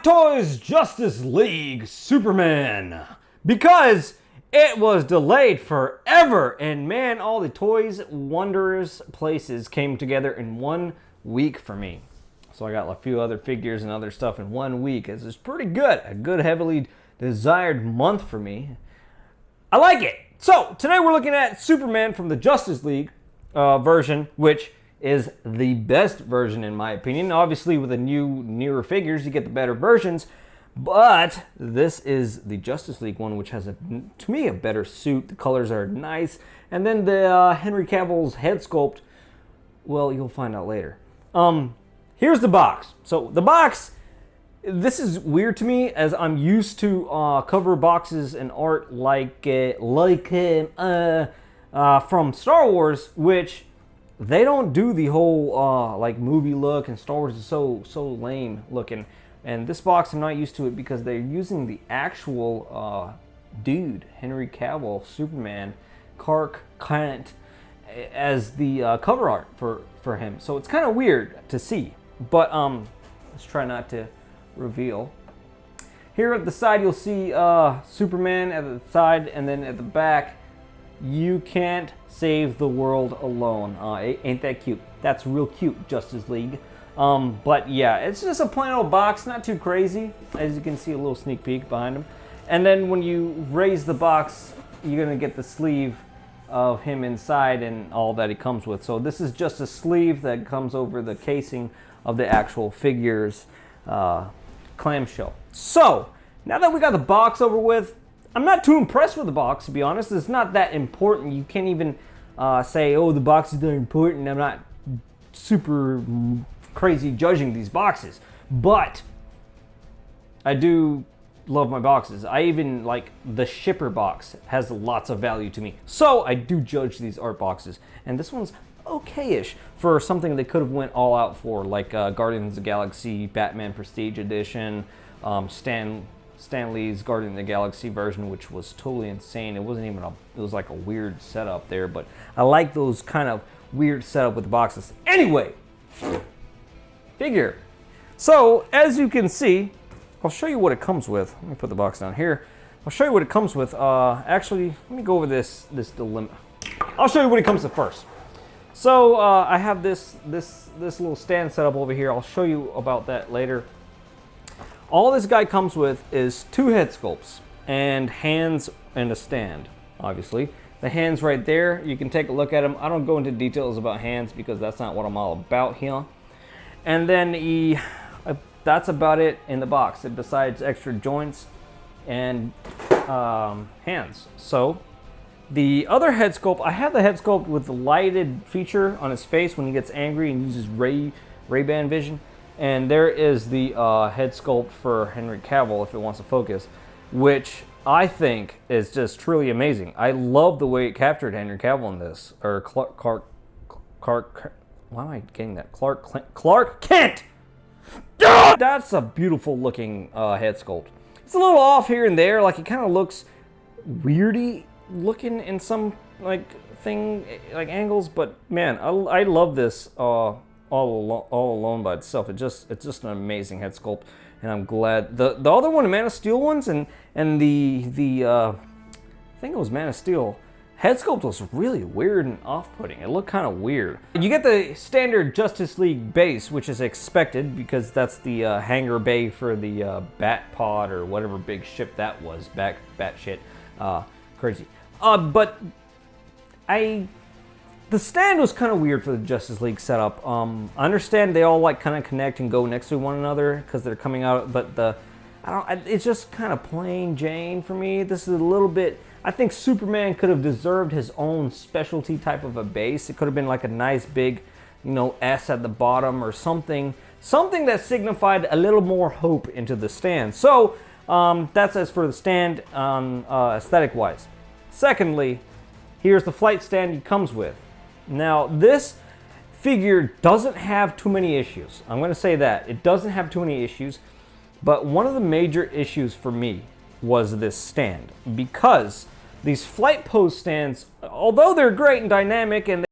Toys Justice League Superman, because it was delayed forever, and man, all the toys, wonders, places came together in 1 week for me. So I got a few other figures and other stuff in 1 week. This is pretty good. A good, heavily desired month for me. I like it. So today we're looking at Superman from the Justice League version, which is the best version in my opinion. Obviously with the newer figures, you get the better versions. But this is the Justice League one, which has, to me, a better suit. The colors are nice. And then the Henry Cavill's head sculpt, well, you'll find out later. Here's the box. So the box, this is weird to me, as I'm used to cover boxes and art from Star Wars, which they don't do the whole like movie look, and Star Wars is so lame looking. And this box, I'm not used to it because they're using the actual dude, Henry Cavill, Superman, Clark Kent, as the cover art for him. So it's kind of weird to see. But let's try not to reveal. Here at the side, you'll see Superman at the side, and then at the back, you can't save the world alone. Ain't that cute? That's real cute, Justice League. But yeah, it's just a plain old box, not too crazy. As you can see, a little sneak peek behind him. And then when you raise the box, you're gonna get the sleeve of him inside and all that he comes with. So this is just a sleeve that comes over the casing of the actual figure's clamshell. So now that we got the box over with, I'm not too impressed with the box, to be honest. It's not that important. You can't even say, oh, the box is not important. I'm not super crazy judging these boxes, but I do love my boxes. I even like the shipper box, has lots of value to me. So I do judge these art boxes, and this one's okay-ish for something they could have went all out for, like Guardians of the Galaxy Batman Prestige Edition, Stan Lee's Guardians of the Galaxy version, which was totally insane. It wasn't even it was like a weird setup there, but I like those kind of weird setup with the boxes. Anyway, figure. So as you can see, I'll show you what it comes with. Let me put the box down here. I'll show you what it comes with. Actually, let me go over this dilemma. I'll show you what it comes with first. So I have this little stand set up over here. I'll show you about that later. All this guy comes with is 2 head sculpts and hands and a stand, obviously. The hands right there, you can take a look at them. I don't go into details about hands because that's not what I'm all about here. And then that's about it in the box, besides extra joints and hands. So the other head sculpt, I have the head sculpt with the lighted feature on his face when he gets angry and uses Ray-Ban vision. And there is the head sculpt for Henry Cavill if it wants to focus, which I think is just truly amazing. I love the way it captured Henry Cavill in this, or Clark. Why am I getting that? Clark Kent. That's a beautiful looking head sculpt. It's a little off here and there, like it kind of looks weirdy looking in some like angles, but man, I love this all alone by itself. It's just an amazing head sculpt, and I'm glad the other one, the Man of Steel ones, and the I think it was Man of Steel head sculpt was really weird and off-putting. It looked kind of weird. You get the standard Justice League base, which is expected because that's the hangar bay for the Bat Pod or whatever big ship that was. Bat shit, crazy. But the stand was kind of weird for the Justice League setup. I understand they all like kind of connect and go next to one another because they're coming out, but it's just kind of plain Jane for me. This is a little bit. I think Superman could have deserved his own specialty type of a base. It could have been like a nice big, S at the bottom or something that signified a little more hope into the stand. So that's as for the stand aesthetic wise. Secondly, here's the flight stand he comes with. Now this figure doesn't have too many issues. I'm going to say that. It doesn't have too many issues, but one of the major issues for me was this stand, because these flight pose stands, although they're great and dynamic and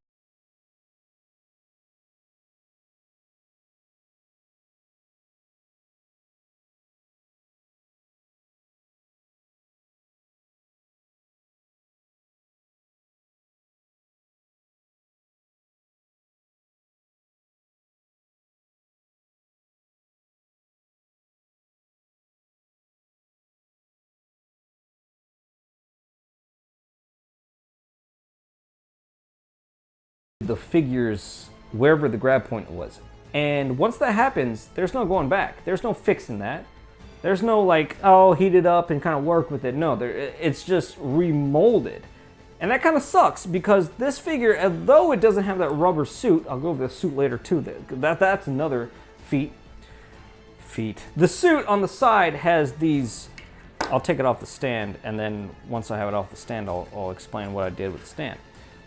the figures wherever the grab point was. And once that happens, there's no going back. There's no fixing that. There's no like, oh, heat it up and kind of work with it. No, it's just remolded. And that kind of sucks because this figure, although it doesn't have that rubber suit, I'll go over the suit later too. That's another feat. The suit on the side has these, I'll take it off the stand, and then once I have it off the stand, I'll explain what I did with the stand.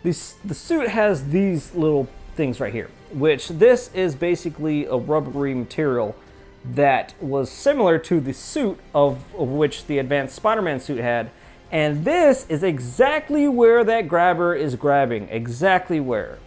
The suit has these little things right here, which this is basically a rubbery material that was similar to the suit of which the Advanced Spider-Man suit had, and this is exactly where that grabber is grabbing, exactly where.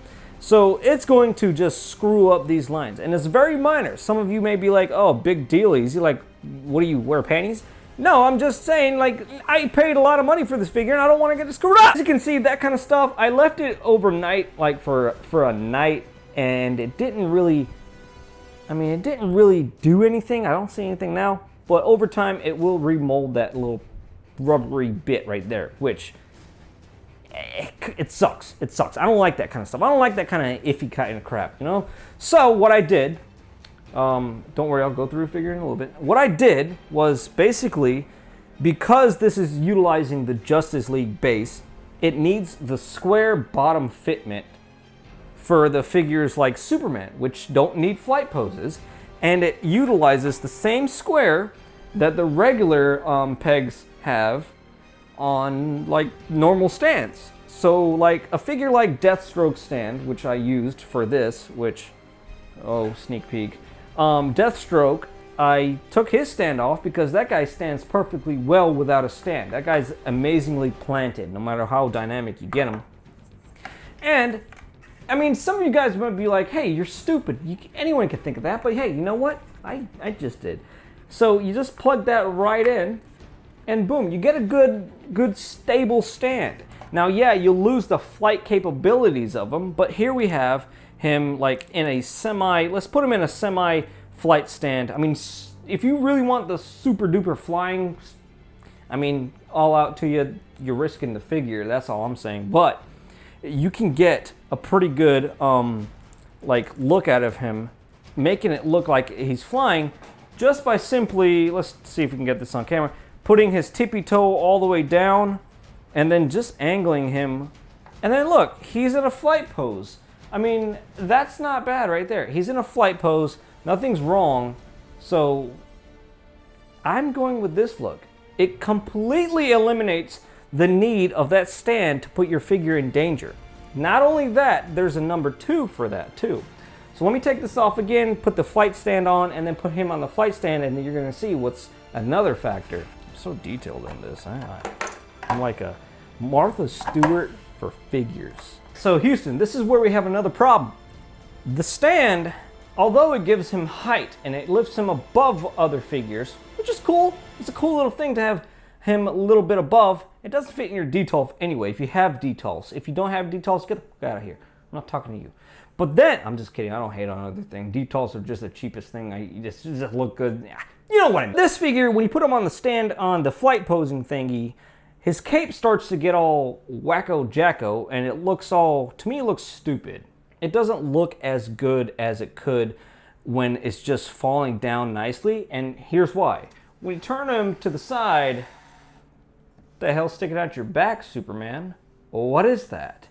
So it's going to just screw up these lines, and it's very minor. Some of you may be like, oh, big dealies. You're like, what do you wear, panties? No, I'm just saying, like, I paid a lot of money for this figure and I don't want to get it screwed up. As you can see, that kind of stuff, I left it overnight, like for a night, and it didn't really, it didn't really do anything. I don't see anything now, but over time it will remold that little rubbery bit right there, which it sucks. It sucks. I don't like that kind of stuff. I don't like that kind of iffy kind of crap, you know? So what I did, don't worry, I'll go through a figure in a little bit. What I did was basically, because this is utilizing the Justice League base, it needs the square bottom fitment for the figures like Superman, which don't need flight poses, and it utilizes the same square that the regular pegs have on like normal stands. So like a figure like Deathstroke stand, which I used for this, which, oh, sneak peek. Deathstroke, I took his stand off because that guy stands perfectly well without a stand. That guy's amazingly planted, no matter how dynamic you get him. And, I mean, some of you guys might be like, hey, you're stupid. Anyone can think of that, but hey, you know what? I just did. So you just plug that right in, and boom, you get a good stable stand. Now, yeah, you'll lose the flight capabilities of him, but here we have him like in a let's put him in a semi-flight stand. I mean, if you really want the super duper flying, I mean, all out to you, you're risking the figure, that's all I'm saying. But you can get a pretty good like look out of him, making it look like he's flying just by simply, let's see if we can get this on camera, putting his tippy toe all the way down and then just angling him. And then look, he's in a flight pose. I mean, that's not bad right there. He's in a flight pose, nothing's wrong. So I'm going with this look. It completely eliminates the need of that stand to put your figure in danger. Not only that, there's a number 2 for that too. So let me take this off again, put the flight stand on, and then put him on the flight stand, and then you're gonna see what's another factor. I'm so detailed in this. I'm like a Martha Stewart for figures. So Houston, this is where we have another problem. The stand, although it gives him height and it lifts him above other figures, which is cool. It's a cool little thing to have him a little bit above. It doesn't fit in your detolf anyway, if you have detolfs. If you don't have detolfs, get the fuck out of here. I'm not talking to you. But then, I'm just kidding, I don't hate on other things. Detolfs are just the cheapest thing. You just look good. You know what I mean. This figure, when you put him on the stand on the flight posing thingy, his cape starts to get all wacko-jacko, and it looks all, to me, it looks stupid. It doesn't look as good as it could when it's just falling down nicely, and here's why. When you turn him to the side, what the hell's sticking out your back, Superman? What is that?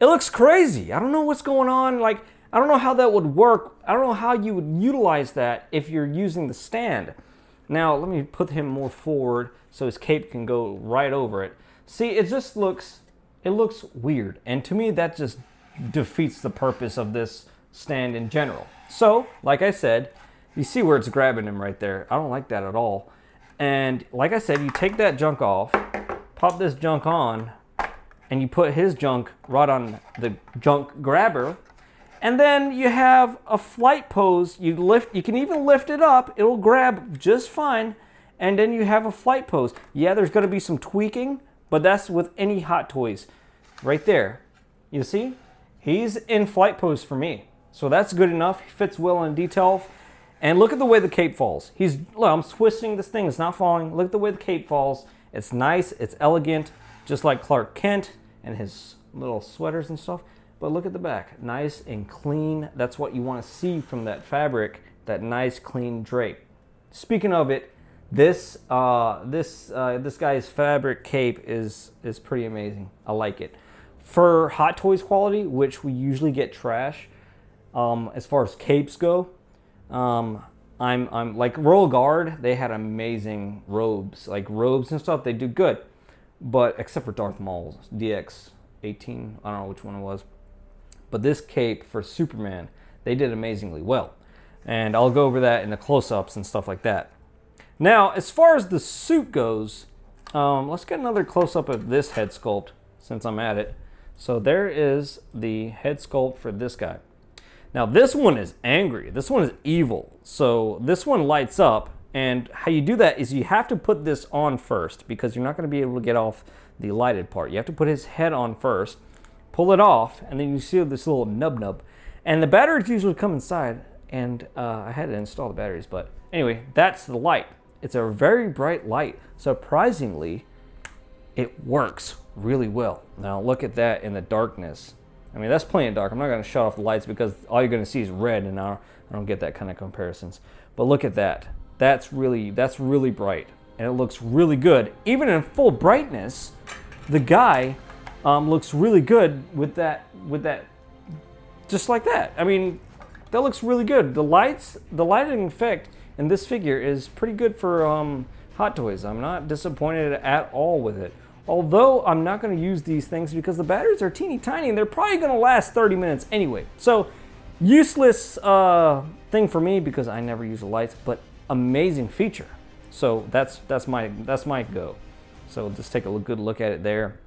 It looks crazy. I don't know what's going on. Like, I don't know how that would work. I don't know how you would utilize that if you're using the stand. Now, let me put him more forward so his cape can go right over it. See, it just looks, it looks weird. And to me, that just defeats the purpose of this stand in general. So, like I said, you see where it's grabbing him right there. I don't like that at all. And like I said, you take that junk off, pop this junk on, and you put his junk right on the junk grabber. And then you have a flight pose. You can even lift it up. It'll grab just fine. And then you have a flight pose. Yeah, there's gonna be some tweaking, but that's with any Hot Toys. Right there, you see? He's in flight pose for me. So that's good enough. He fits well in detail. And look at the way the cape falls. Look, I'm twisting this thing, it's not falling. Look at the way the cape falls. It's nice, it's elegant, just like Clark Kent and his little sweaters and stuff. but look at the back, nice and clean. That's what you want to see from that fabric, that nice clean drape. Speaking of it, this guy's fabric cape is pretty amazing. I like it. For Hot Toys quality, which we usually get trash, as far as capes go, I'm like Royal Guard. They had amazing robes, like robes and stuff. They do good, but except for Darth Maul's DX-18, I don't know which one it was. But this cape for Superman, they did amazingly well, and I'll go over that in the close-ups and stuff like that. Now, as far as the suit goes, let's get another close-up of this head sculpt since I'm at it. So there is the head sculpt for this guy. Now this one is angry. This one is evil. So this one lights up, and how you do that is you have to put this on first because you're not going to be able to get off the lighted part. You have to put his head on first, pull it off, and then you see this little nub. And the batteries usually come inside, and I had to install the batteries, but anyway, that's the light. It's a very bright light. Surprisingly, it works really well. Now look at that in the darkness. I mean, that's plenty dark. I'm not going to shut off the lights because all you're going to see is red, and I don't get that kind of comparisons. But look at that. That's really bright, and it looks really good. Even in full brightness, the guy looks really good with that, just like that. I mean, that looks really good. The lighting effect in this figure is pretty good for Hot Toys. I'm not disappointed at all with it. Although I'm not going to use these things because the batteries are teeny tiny and they're probably going to last 30 minutes anyway. So useless thing for me because I never use the lights, but amazing feature. So that's my go. So just take a good look at it there.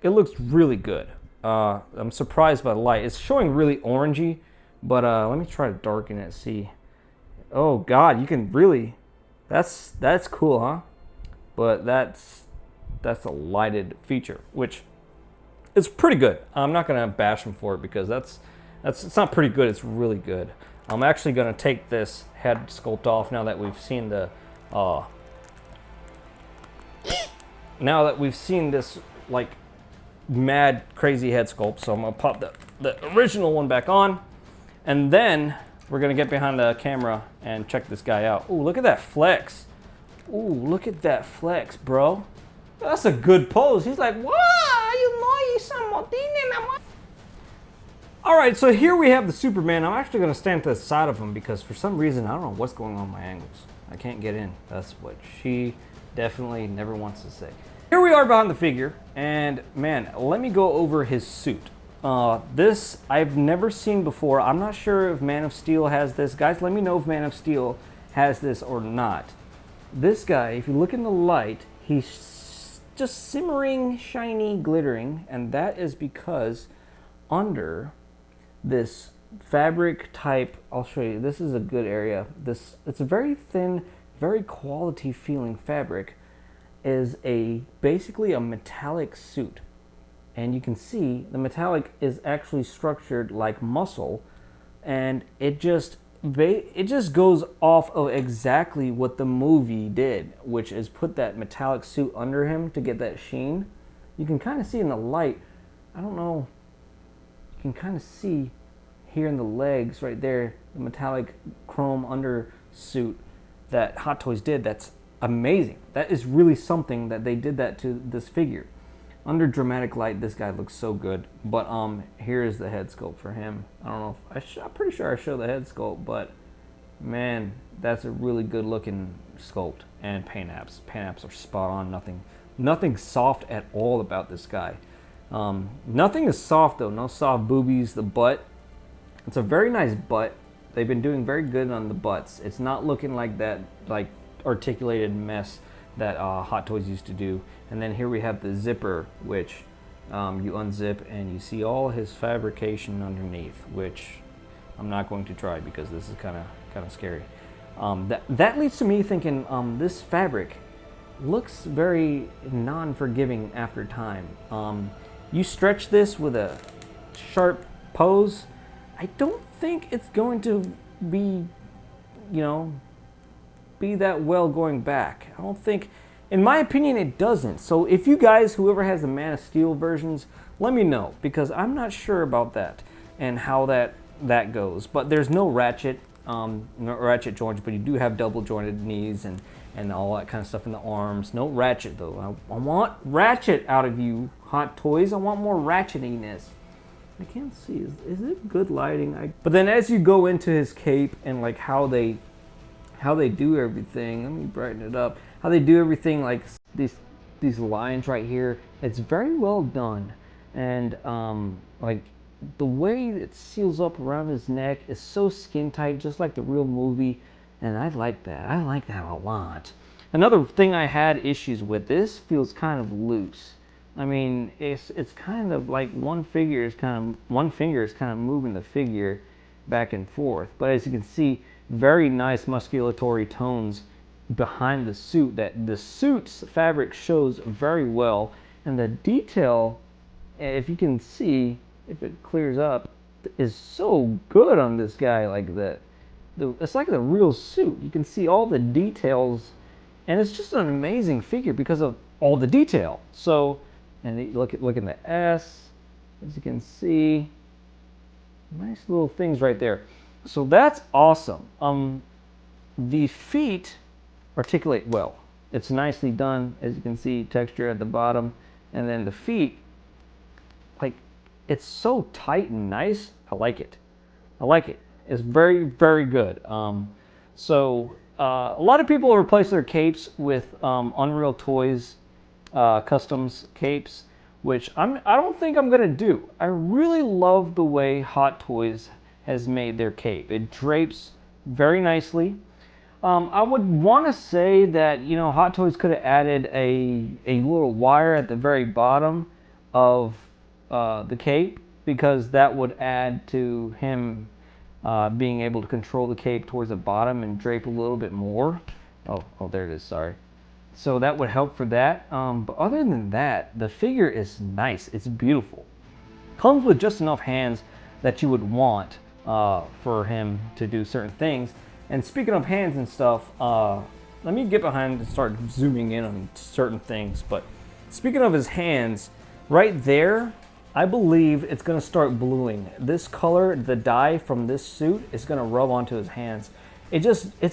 It looks really good. I'm surprised by the light. It's showing really orangey, but let me try to darken it. See. Oh God, you can really. That's cool, huh? But that's a lighted feature, which is pretty good. I'm not gonna bash him for it because it's not pretty good. It's really good. I'm actually gonna take this head sculpt off now that we've seen the this like mad crazy head sculpt. So I'm gonna pop the original one back on, and then we're gonna get behind the camera and check this guy out. Ooh, look at that flex. Ooh, look at that flex, bro. That's a good pose. He's like, "Whoa, you know something." All right, so here we have the Superman. I'm actually going to stand to the side of him because for some reason, I don't know what's going on with my angles. I can't get in. That's what she definitely never wants to say. Here we are behind the figure, and man, let me go over his suit. This I've never seen before. I'm not sure if Man of Steel has this. Guys, let me know if Man of Steel has this or not. This guy, if you look in the light, he's just simmering, shiny, glittering, and that is because under this fabric type, I'll show you, this is a good area. It's a very thin, very quality feeling fabric, is basically a metallic suit. And you can see the metallic is actually structured like muscle, and it just goes off of exactly what the movie did, which is put that metallic suit under him to get that sheen. You can kind of see in the light, I don't know, you can kind of see here in the legs right there, the metallic chrome under suit that Hot Toys did. That's amazing. That is really something that they did that to this figure. Under dramatic light, this guy looks so good. But here is the head sculpt for him. I don't know if I'm pretty sure I showed the head sculpt, but man, that's a really good looking sculpt. And paint apps. Paint apps are spot on. Nothing soft at all about this guy. Nothing is soft though. No soft boobies. The butt. It's a very nice butt. They've been doing very good on the butts. It's not looking like that articulated mess that Hot Toys used to do. And then here we have the zipper, which you unzip and you see all his fabrication underneath, which I'm not going to try because this is kind of scary. That leads to me thinking this fabric looks very non-forgiving after time. You stretch this with a sharp pose, I don't think it's going to be, be that well going back. I don't think In my opinion, it doesn't. So if you guys, whoever has the Man of Steel versions, let me know, because I'm not sure about that and how that goes. But there's no ratchet, no ratchet joints, but you do have double jointed knees and all that kind of stuff in the arms. No ratchet though. I want ratchet out of you, Hot Toys. I want more ratchetiness. I can't see. Is it good lighting? But then as you go into his cape and like how they do everything, let me brighten it up. How they do everything, like these lines right here, it's very well done. And like the way it seals up around his neck is so skin tight, just like the real movie. And I like that. I like that a lot. Another thing I had issues with, this feels kind of loose. I mean, it's kind of like one finger is kind of moving the figure back and forth. But as you can see, very nice musculatory tones behind the suit that the suit's fabric shows very well, and the detail, if you can see, if it clears up, is so good on this guy. Like that, it's like the real suit. You can see all the details, and it's just an amazing figure because of all the detail. So, and look at the S, as you can see, nice little things right there. So that's awesome. The feet articulate well. It's nicely done, as you can see, texture at the bottom, and then the feet, like, it's so tight and nice. I like it. I like it. It's very, very good. A lot of people replace their capes with Unreal Toys customs capes, which I don't think I'm gonna do. I really love the way Hot Toys has made their cape. It drapes very nicely. I would want to say that, you know, Hot Toys could have added a little wire at the very bottom of the cape, because that would add to him being able to control the cape towards the bottom and drape a little bit more. Oh, there it is. Sorry. So that would help for that. But other than that, the figure is nice. It's beautiful. Comes with just enough hands that you would want for him to do certain things. And speaking of hands and stuff, let me get behind and start zooming in on certain things. But speaking of his hands, right there, I believe it's going to start bluing. This color, the dye from this suit, is going to rub onto his hands. It's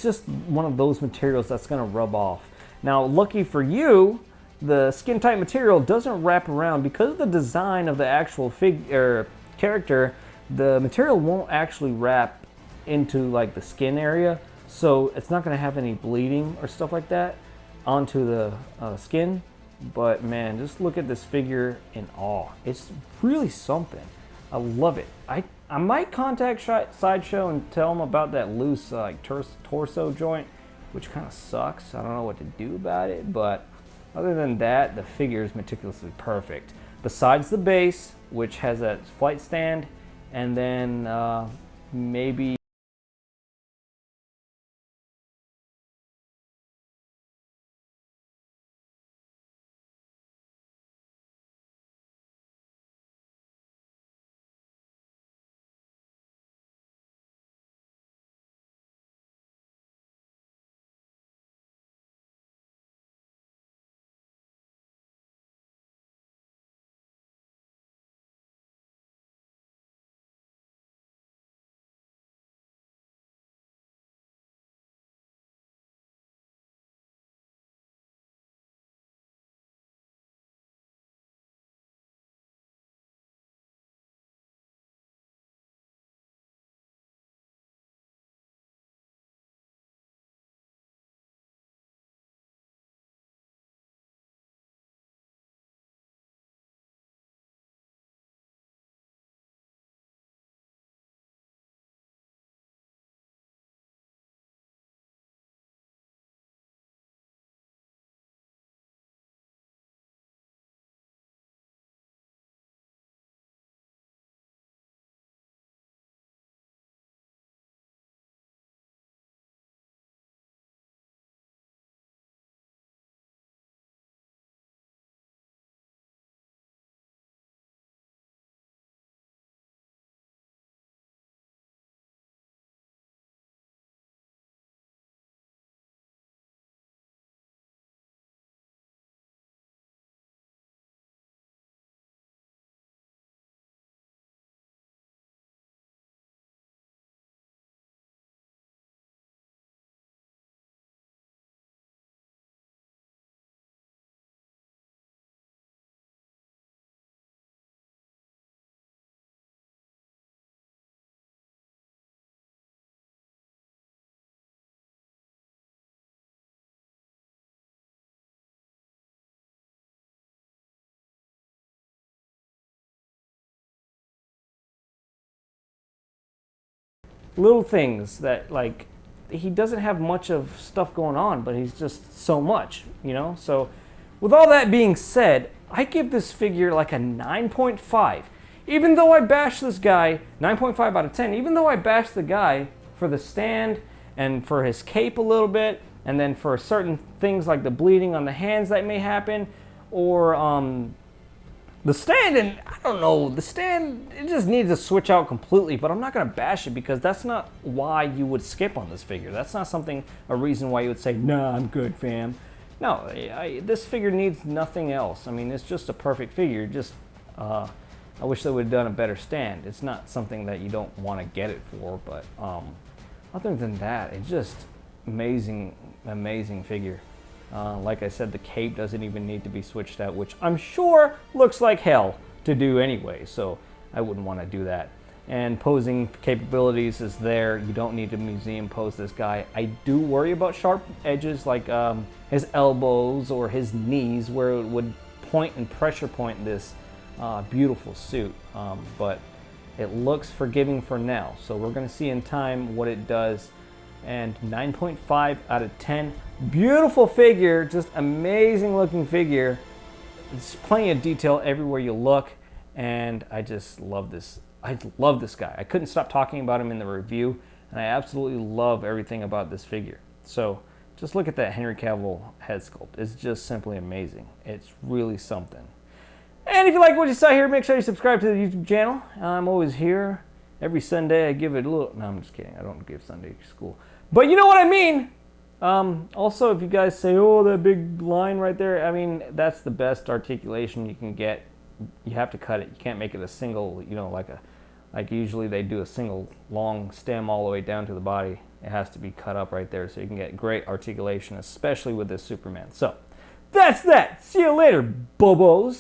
just one of those materials that's going to rub off. Now, lucky for you, the skin tight material doesn't wrap around. Because of the design of the actual character, the material won't actually wrap into like the skin area, so it's not going to have any bleeding or stuff like that onto the skin. But man, just look at this figure in awe. It's really something. I love it. I might contact Sideshow and tell them about that loose like torso joint, which kind of sucks. I don't know what to do about it, but other than that, the figure is meticulously perfect. Besides the base, which has a flight stand, and then maybe little things that, like, he doesn't have much of stuff going on, but he's just so much, you know? So with all that being said, I give this figure like a 9.5. Even though I bash this guy, 9.5 out of 10, even though I bash the guy for the stand and for his cape a little bit, and then for certain things like the bleeding on the hands that may happen, or the stand, and I don't know, the stand, it just needs to switch out completely, but I'm not going to bash it because that's not why you would skip on this figure. That's not a reason why you would say, nah, I'm good, fam. No, this figure needs nothing else. I mean, it's just a perfect figure. Just, I wish they would have done a better stand. It's not something that you don't want to get it for, but other than that, it's just amazing, amazing figure. Like I said, the cape doesn't even need to be switched out, which I'm sure looks like hell to do anyway, so I wouldn't want to do that. And posing capabilities is there. You don't need to museum pose this guy. I do worry about sharp edges like his elbows or his knees, where it would point and pressure point this beautiful suit, but it looks forgiving for now, so we're going to see in time what it does. And 9.5 out of 10. Beautiful figure, just amazing looking figure. There's plenty of detail everywhere you look, and I just love this. I love this guy. I couldn't stop talking about him in the review, and I absolutely love everything about this figure. So just look at that Henry Cavill head sculpt. It's just simply amazing. It's really something. And if you like what you saw here, make sure you subscribe to the YouTube channel. I'm always here. Every Sunday I give it a little, no, I'm just kidding. I don't give Sunday school. But you know what I mean. Also, if you guys say, oh, that big line right there, I mean, that's the best articulation you can get. You have to cut it. You can't make it a single, you know, like usually they do a single long stem all the way down to the body. It has to be cut up right there so you can get great articulation, especially with this Superman. So that's that. See you later, bobos.